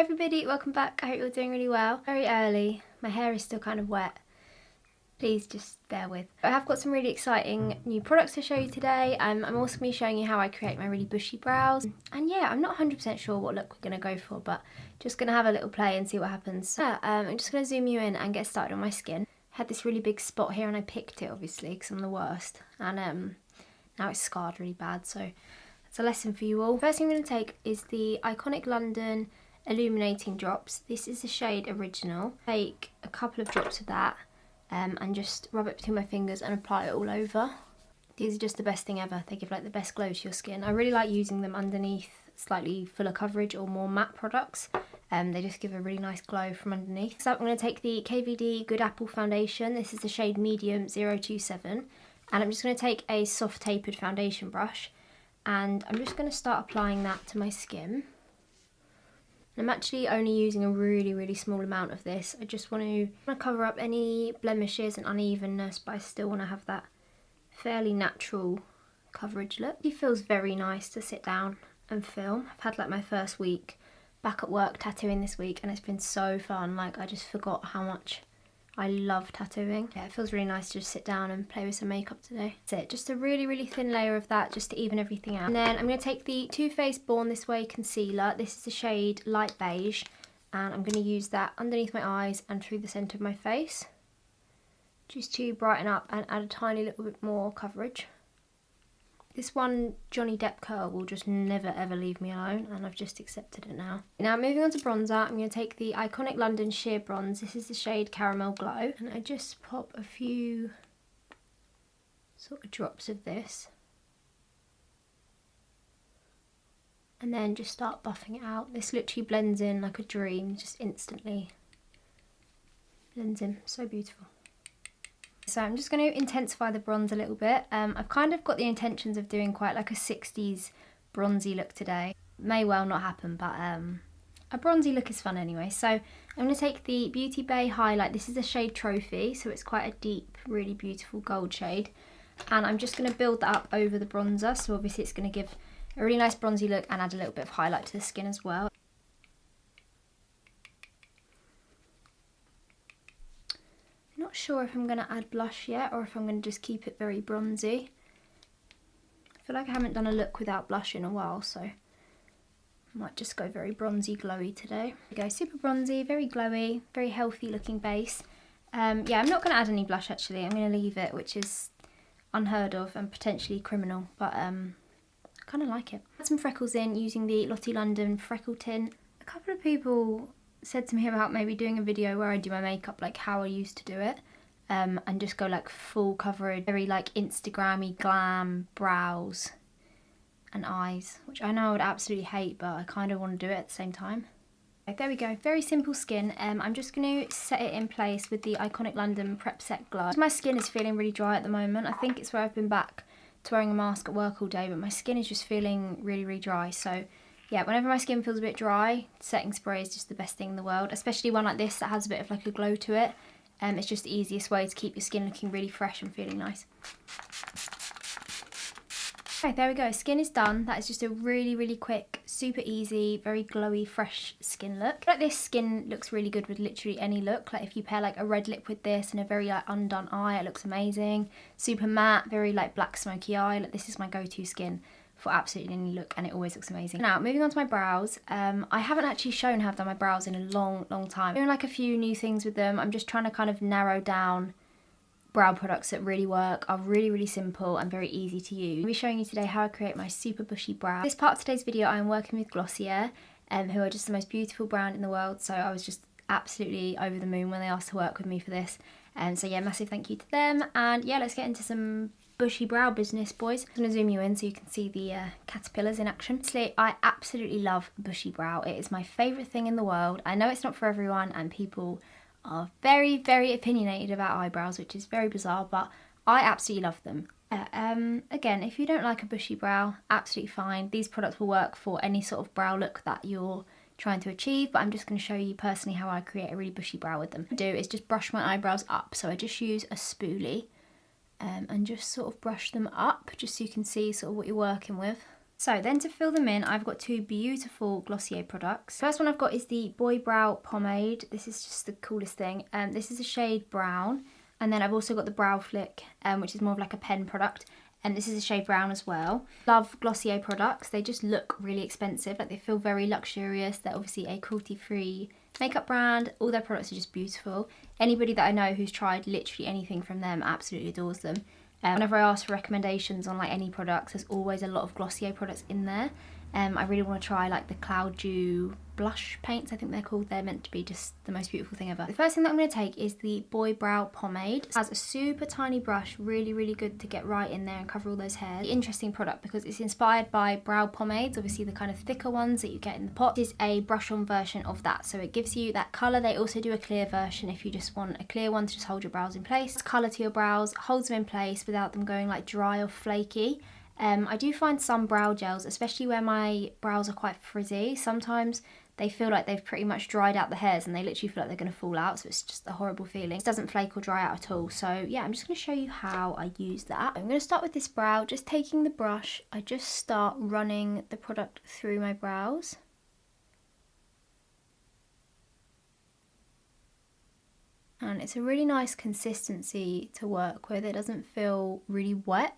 everybody, welcome back. I hope you're doing really well. Very early, my hair is still kind of wet. Please just bear with. I have got some really exciting new products to show you today. I'm also going to be showing you how I create my really bushy brows. And yeah, I'm not 100% sure what look we're going to go for, but just going to have a little play and see what happens. I'm just going to zoom you in and get started on my skin. I had this really big spot here and I picked it obviously because I'm the worst. And now it's scarred really bad, so it's a lesson for you all. First thing I'm going to take is the iconic London illuminating drops. This is the shade Original. Take a couple of drops of that and just rub it between my fingers and apply it all over. These are just the best thing ever. They give like the best glow to your skin. I really like using them underneath slightly fuller coverage or more matte products. They just give a really nice glow from underneath. So I'm going to take the KVD Good Apple foundation. This is the shade Medium 027. And I'm just going to take a soft tapered foundation brush and I'm just going to start applying that to my skin. I'm actually only using a really small amount of this. I just want to cover up any blemishes and unevenness, but I still want to have that fairly natural coverage look. It feels very nice to sit down and film. I've had like my first week back at work tattooing this week and it's been so fun. Like I just forgot how much I love tattooing. Yeah, it feels really nice to just sit down and play with some makeup today. That's it, just a really thin layer of that just to even everything out. And then I'm going to take the Too Faced Born This Way concealer. This is the shade Light Beige and I'm going to use that underneath my eyes and through the centre of my face just to brighten up and add a tiny little bit more coverage. This one Johnny Depp curl will just never ever leave me alone and I've just accepted it now. Now moving on to bronzer, I'm going to take the iconic London Sheer Bronze. This is the shade Caramel Glow and I just pop a few sort of drops of this and then just start buffing it out. This literally blends in like a dream, just instantly blends in, so beautiful. So I'm just going to intensify the bronze a little bit. I've kind of got the intentions of doing quite like a 60s bronzy look today. May well not happen, but a bronzy look is fun anyway. So I'm going to take the Beauty Bay highlight. This is the shade Trophy, so it's quite a deep, really beautiful gold shade. And I'm just going to build that up over the bronzer. So obviously it's going to give a really nice bronzy look and add a little bit of highlight to the skin as well. Not sure if I'm going to add blush yet or if I'm going to just keep it very bronzy. I feel like I haven't done a look without blush in a while, so I might just go very bronzy glowy today. There we go, super bronzy, very glowy, very healthy looking base. Yeah, I'm not going to add any blush actually, I'm going to leave it, which is unheard of and potentially criminal, but I kind of like it. Add some freckles in using the Lottie London Freckle Tint. A couple of people said to me about maybe doing a video where I do my makeup like how I used to do it and just go like full coverage, very like Instagrammy glam brows and eyes, which I know I would absolutely hate, but I kind of want to do it at the same time. Okay, there we go, very simple skin. I'm just going to set it in place with the iconic London Prep Set Glow. My skin is feeling really dry at the moment. I think it's where I've been back to wearing a mask at work all day, but my skin is just feeling really dry, so yeah, whenever my skin feels a bit dry, setting spray is just the best thing in the world, especially one like this that has a bit of like a glow to it. It's just the easiest way to keep your skin looking really fresh and feeling nice. Okay, there we go, skin is done. That is just a really quick, super easy, very glowy, fresh skin look. Like this skin looks really good with literally any look. Like if you pair like a red lip with this and a very like undone eye, it looks amazing. Super matte, very like black smoky eye. Like this is my go-to skin for absolutely any look and it always looks amazing. Now moving on to my brows, I haven't actually shown how I've done my brows in a long time. I'm doing like a few new things with them. I'm just trying to kind of narrow down brow products that really work, are really simple and very easy to use. I'll be showing you today how I create my super bushy brow. This part of today's video I am working with Glossier, who are just the most beautiful brand in the world, so I was just absolutely over the moon when they asked to work with me for this. So yeah, massive thank you to them, and yeah, let's get into some bushy brow business, boys. I'm going to zoom you in so you can see the caterpillars in action. Honestly, I absolutely love bushy brow. It is my favourite thing in the world. I know it's not for everyone and people are very opinionated about eyebrows, which is very bizarre, but I absolutely love them. Again, if you don't like a bushy brow, absolutely fine. These products will work for any sort of brow look that you're trying to achieve, but I'm just going to show you personally how I create a really bushy brow with them. What I do is just brush my eyebrows up, so I just use a spoolie and just sort of brush them up just so you can see sort of what you're working with. So then to fill them in, I've got two beautiful Glossier products. First one I've got is the Boy Brow Pomade. This is just the coolest thing. This is a shade brown. And then I've also got the Brow Flick, which is more of like a pen product. And this is a shade brown as well. Love Glossier products. They just look really expensive. Like, they feel very luxurious. They're obviously a cruelty-free makeup brand. All their products are just beautiful. Anybody that I know who's tried literally anything from them absolutely adores them. Whenever I ask for recommendations on like any products, there's always a lot of Glossier products in there. I really want to try like the Cloud Dew blush paints, I think they're called. They're meant to be just the most beautiful thing ever. The first thing that I'm going to take is the Boy Brow Pomade. It has a super tiny brush, really good to get right in there and cover all those hairs. Interesting product because it's inspired by brow pomades, obviously the kind of thicker ones that you get in the pot. This is a brush on version of that, so it gives you that colour. They also do a clear version if you just want a clear one to just hold your brows in place. It's colour to your brows, holds them in place without them going like dry or flaky. I do find some brow gels, especially where my brows are quite frizzy, sometimes they feel like they've pretty much dried out the hairs and they literally feel like they're going to fall out, so it's just a horrible feeling. It doesn't flake or dry out at all. So yeah, I'm just going to show you how I use that. I'm going to start with this brow, just taking the brush, I just start running the product through my brows. And it's a really nice consistency to work with. It doesn't feel really wet.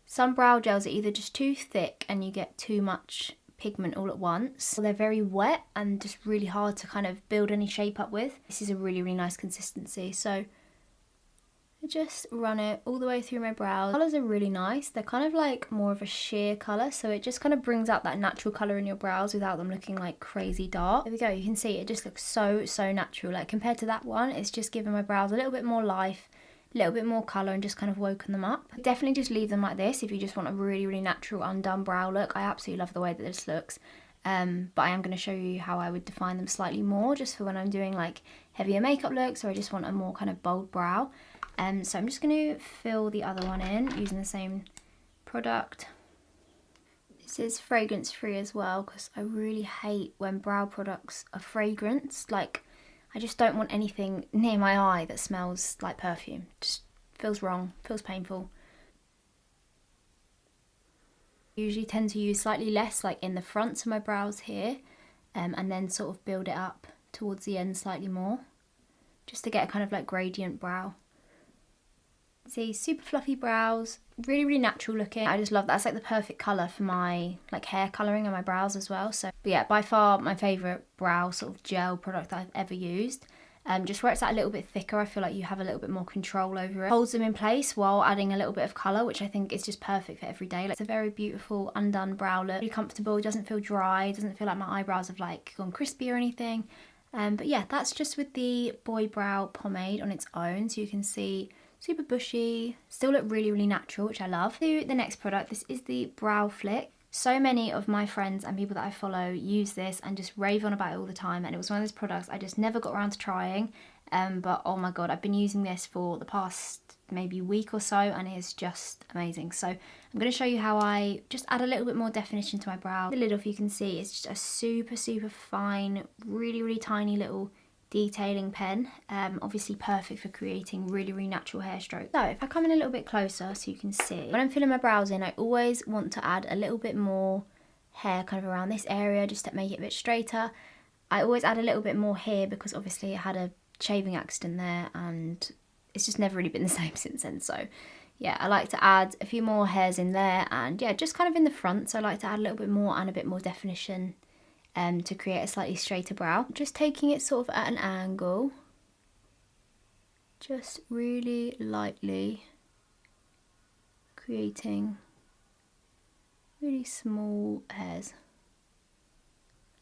Some brow gels are either just too thick and you get too much pigment all at once, or they're very wet and just really hard to kind of build any shape up with. This is a really nice consistency, so I just run it all the way through my brows. Colours are really nice. They're kind of like more of a sheer colour, so it just kind of brings out that natural colour in your brows without them looking like crazy dark. There we go, you can see it just looks so natural. Like, compared to that one, it's just given my brows a little bit more life, a little bit more colour, and just kind of woken them up. Definitely just leave them like this if you just want a really natural undone brow look. I absolutely love the way that this looks, but I am going to show you how I would define them slightly more, just for when I'm doing like heavier makeup looks or I just want a more kind of bold brow. So I'm just going to fill the other one in using the same product. This is fragrance free as well, because I really hate when brow products are fragranced. Like, I just don't want anything near my eye that smells like perfume. Just feels wrong, feels painful. Usually tend to use slightly less like in the fronts of my brows here, and then sort of build it up towards the end slightly more, just to get a kind of like gradient brow. See, super fluffy brows, really natural looking. I just love that. It's like the perfect colour for my like hair colouring on my brows as well. So, but yeah, by far my favourite brow sort of gel product that I've ever used. Just where it's that a little bit thicker, I feel like you have a little bit more control over it. Holds them in place while adding a little bit of colour, which I think is just perfect for every day. Like, it's a very beautiful undone brow look. Really comfortable, doesn't feel dry, doesn't feel like my eyebrows have like gone crispy or anything. But yeah, that's just with the Boy Brow Pomade on its own. So you can see super bushy, still look really natural, which I love. To the next product, this is the Brow Flick. So many of my friends and people that I follow use this and just rave on about it all the time, and it was one of those products I just never got around to trying, but oh my god, I've been using this for the past maybe week or so and it's just amazing. So I'm going to show you how I just add a little bit more definition to my brow. The lid off, you can see it's just a super fine, really tiny little detailing pen, obviously perfect for creating really natural hair strokes. So if I come in a little bit closer so you can see, when I'm filling my brows in, I always want to add a little bit more hair kind of around this area just to make it a bit straighter. I always add a little bit more here because obviously I had a shaving accident there and it's just never really been the same since then. So yeah, I like to add a few more hairs in there, and yeah, just kind of in the front, so I like to add a little bit more and a bit more definition to create a slightly straighter brow. Just taking it sort of at an angle, just really lightly creating really small hairs.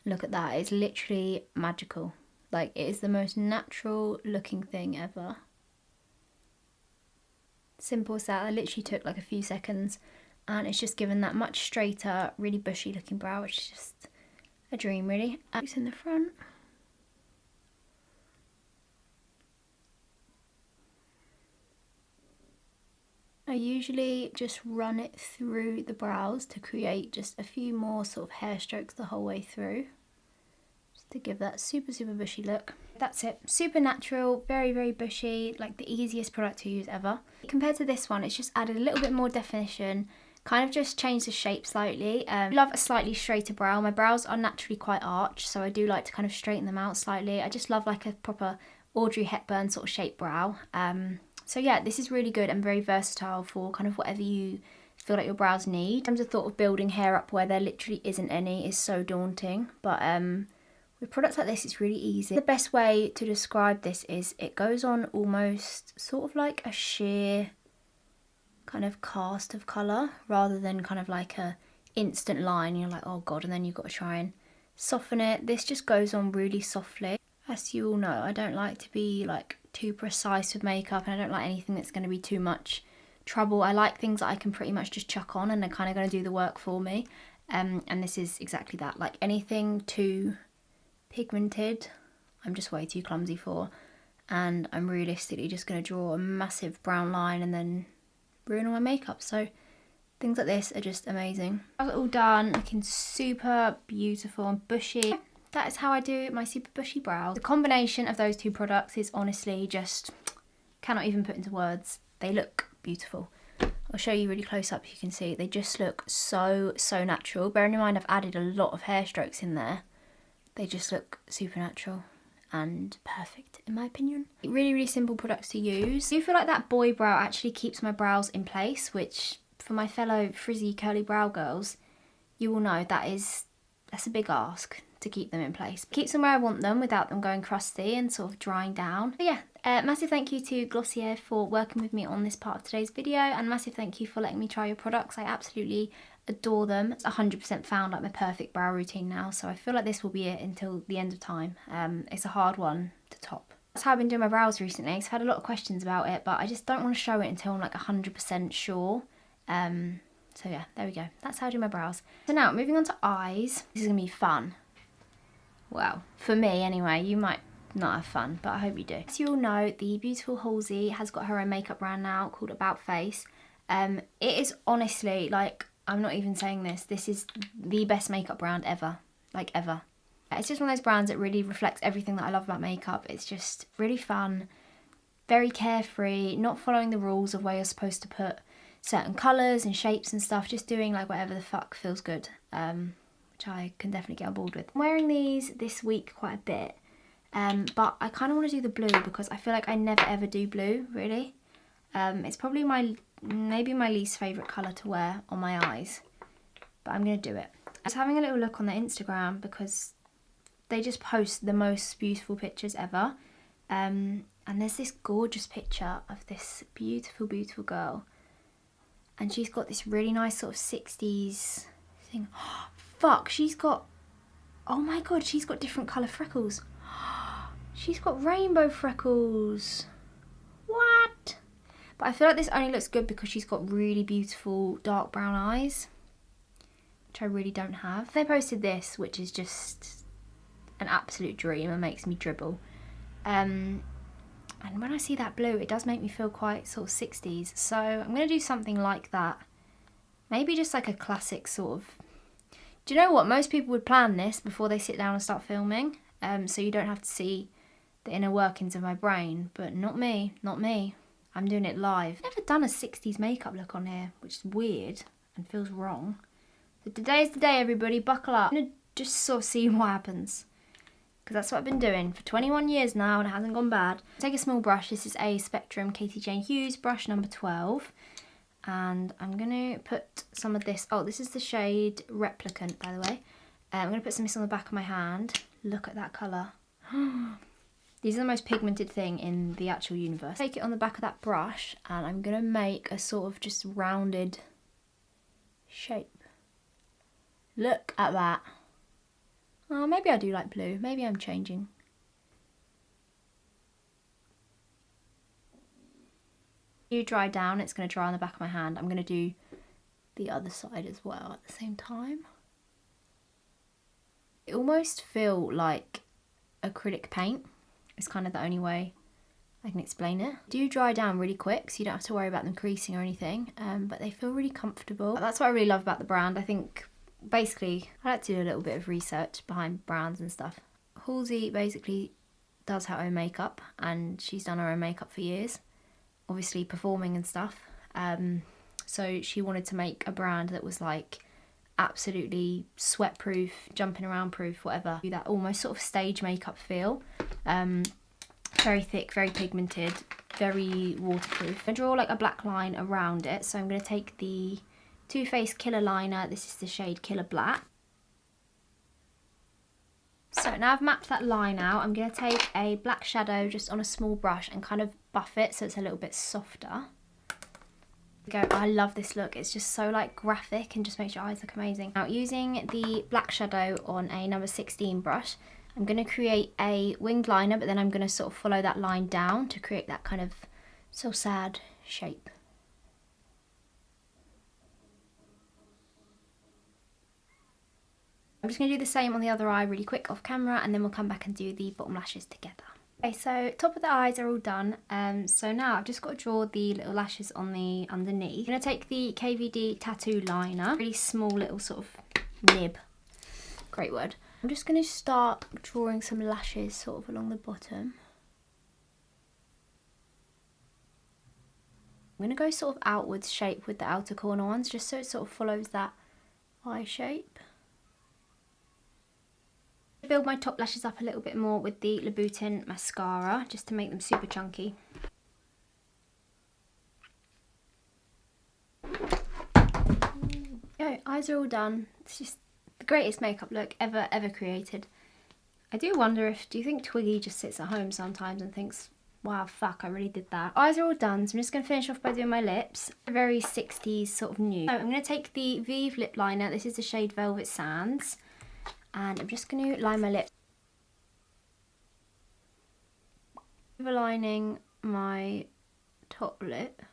Look at that, it's literally magical. Like, it is the most natural looking thing ever. Simple as that. I literally took like a few seconds and it's just given that much straighter, really bushy looking brow, which is just a dream really. It's in the front. I usually just run it through the brows to create just a few more sort of hair strokes the whole way through, just to give that super bushy look. That's it. Super natural, very bushy, like the easiest product to use ever. Compared to this one, it's just added a little bit more definition, kind of just change the shape slightly. I love a slightly straighter brow. My brows are naturally quite arched, so I do like to kind of straighten them out slightly. I just love like a proper Audrey Hepburn sort of shape brow. So yeah, this is really good and very versatile for kind of whatever you feel like your brows need. In terms of thought of building hair up where there literally isn't any is so daunting, but with products like this it's really easy. The best way to describe this is it goes on almost sort of like a sheer kind of cast of colour rather than kind of like a instant line. You're like, oh god, and then you've got to try and soften it. This just goes on really softly. As you all know, I don't like to be like too precise with makeup, and I don't like anything that's going to be too much trouble. I like things that I can pretty much just chuck on and they're kind of going to do the work for me. And this is exactly that. Like anything too pigmented, I'm just way too clumsy for, and I'm realistically just going to draw a massive brown line and then ruin all my makeup. So things like this are just amazing. I've got it all done, looking super beautiful and bushy. That is how I do my super bushy brows. The combination of those two products is honestly just cannot even put into words. They look beautiful. I'll show you really close up. You can see they just look so natural. Bearing in mind I've added a lot of hair strokes in there, they just look super natural and perfect in my opinion. Really simple products to use. I do feel like that boy brow actually keeps my brows in place, which for my fellow frizzy curly brow girls, you will know that's a big ask to keep them in place. Keeps them where I want them without them going crusty and sort of drying down. But yeah, massive thank you to Glossier for working with me on this part of today's video, and massive thank you for letting me try your products. I absolutely adore them. It's 100% found like my perfect brow routine now, so I feel like this will be it until the end of time. It's a hard one to top. That's how I've been doing my brows recently, because I've had a lot of questions about it, but I just don't want to show it until I'm like 100% sure. So yeah, there we go. That's how I do my brows. So now, moving on to eyes. This is going to be fun. Well, for me anyway. You might not have fun, but I hope you do. As you all know, the beautiful Halsey has got her own makeup brand now called About Face. It is honestly, like, I'm not even saying this is the best makeup brand ever. Like, ever. It's just one of those brands that really reflects everything that I love about makeup. It's just really fun, very carefree, not following the rules of where you're supposed to put certain colours and shapes and stuff, just doing like whatever the fuck feels good, which I can definitely get on board with. I'm wearing these this week quite a bit, but I kind of want to do the blue because I feel like I never ever do blue, really. It's probably maybe my least favourite colour to wear on my eyes, but I'm going to do it. I was having a little look on their Instagram because they just post the most beautiful pictures ever, and there's this gorgeous picture of this beautiful girl, and she's got this really nice sort of 60s thing. Fuck, she's got, oh my god, she's got different colour freckles. She's got rainbow freckles. What? But I feel like this only looks good because she's got really beautiful dark brown eyes, which I really don't have. They posted this, which is just an absolute dream and makes me dribble. And when I see that blue, it does make me feel quite sort of 60s. So I'm going to do something like that. Maybe just like a classic sort of... Do you know what? Most people would plan this before they sit down and start filming. So you don't have to see the inner workings of my brain. But not me. Not me. I'm doing it live. I've never done a 60s makeup look on here, which is weird and feels wrong. So today's the day, everybody. Buckle up. I'm going to just sort of see what happens, because that's what I've been doing for 21 years now and it hasn't gone bad. Take a small brush. This is a Spectrum Katie Jane Hughes brush number 12. And I'm going to put some of this... Oh, this is the shade Replicant, by the way. I'm going to put some of this on the back of my hand. Look at that colour. These are the most pigmented thing in the actual universe. Take it on the back of that brush and I'm going to make a sort of just rounded shape. Look at that. Oh, maybe I do like blue. Maybe I'm changing. You dry down, it's going to dry on the back of my hand. I'm going to do the other side as well at the same time. It almost feel like acrylic paint. It's kind of the only way I can explain it. Do dry down really quick, so you don't have to worry about them creasing or anything, but they feel really comfortable. That's what I really love about the brand. I think basically I like to do a little bit of research behind brands and stuff. Halsey basically does her own makeup, and she's done her own makeup for years, obviously performing and stuff. So she wanted to make a brand that was like absolutely sweat proof, jumping around proof, whatever. Do that almost sort of stage makeup feel. Very thick, very pigmented, very waterproof. I draw like a black line around it, so I'm going to take the Too Faced Killer Liner. This is the shade Killer Black. So now I've mapped that line out, I'm going to take a black shadow just on a small brush and kind of buff it so it's a little bit softer. I love this look, it's just so like graphic and just makes your eyes look amazing. Now using the black shadow on a number 16 brush, I'm going to create a winged liner, but then I'm going to sort of follow that line down to create that kind of so sad shape. I'm just going to do the same on the other eye really quick off camera, and then we'll come back and do the bottom lashes together. Okay, so top of the eyes are all done. So now I've just got to draw the little lashes on the underneath. I'm going to take the KVD Tattoo Liner, really small little sort of nib, great word. I'm just going to start drawing some lashes sort of along the bottom. I'm going to go sort of outwards shape with the outer corner ones, just so it sort of follows that eye shape. Build my top lashes up a little bit more with the Louboutin mascara, just to make them super chunky. Yo, eyes are all done. It's just the greatest makeup look ever created. I do wonder if, do you think Twiggy just sits at home sometimes and thinks, wow, fuck, I really did that. Eyes are all done, so I'm just going to finish off by doing my lips. A very 60s sort of nude. So I'm going to take the Vive lip liner, this is the shade Velvet Sands, and I'm just going to line my lips. Overlining my top lip,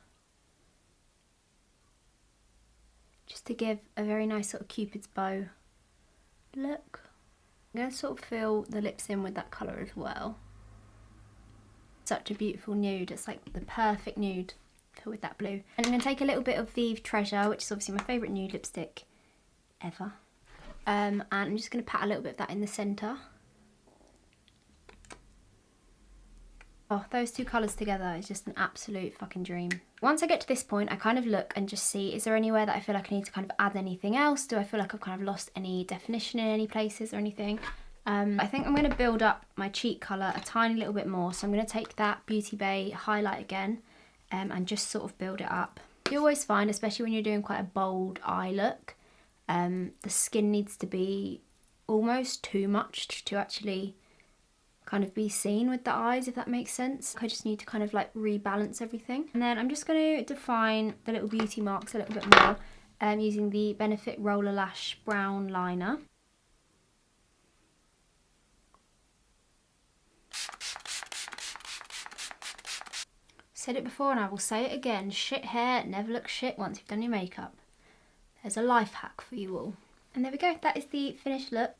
just to give a very nice sort of Cupid's bow look. I'm going to sort of fill the lips in with that colour as well. Such a beautiful nude, it's like the perfect nude filled with that blue. And I'm going to take a little bit of Vive Treasure, which is obviously my favourite nude lipstick ever. And I'm just going to pat a little bit of that in the centre. Oh, those two colours together is just an absolute fucking dream. Once I get to this point, I kind of look and just see, is there anywhere that I feel like I need to kind of add anything else? Do I feel like I've kind of lost any definition in any places or anything? I think I'm going to build up my cheek colour a tiny little bit more. So I'm going to take that Beauty Bay highlight again and just sort of build it up. You always find, especially when you're doing quite a bold eye look, the skin needs to be almost too much to actually kind of be seen with the eyes, if that makes sense. I just need to kind of like rebalance everything. And then I'm just going to define the little beauty marks a little bit more using the Benefit Roller Lash Brown Liner. Said it before and I will say it again, shit hair never looks shit once you've done your makeup. There's a life hack for you all. And there we go, that is the finished look.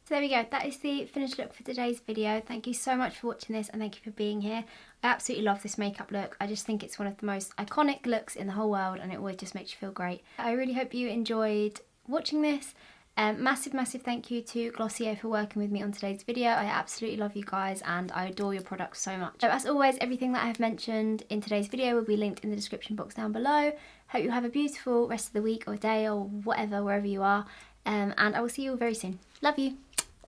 So there we go, that is the finished look for today's video. Thank you so much for watching this and thank you for being here. I absolutely love this makeup look. I just think it's one of the most iconic looks in the whole world and it always just makes you feel great. I really hope you enjoyed watching this. Massive thank you to Glossier for working with me on today's video. I absolutely love you guys and I adore your products so much. So as always, everything that I have mentioned in today's video will be linked in the description box down below. Hope you have a beautiful rest of the week or day or whatever, wherever you are. And I will see you all very soon. Love you.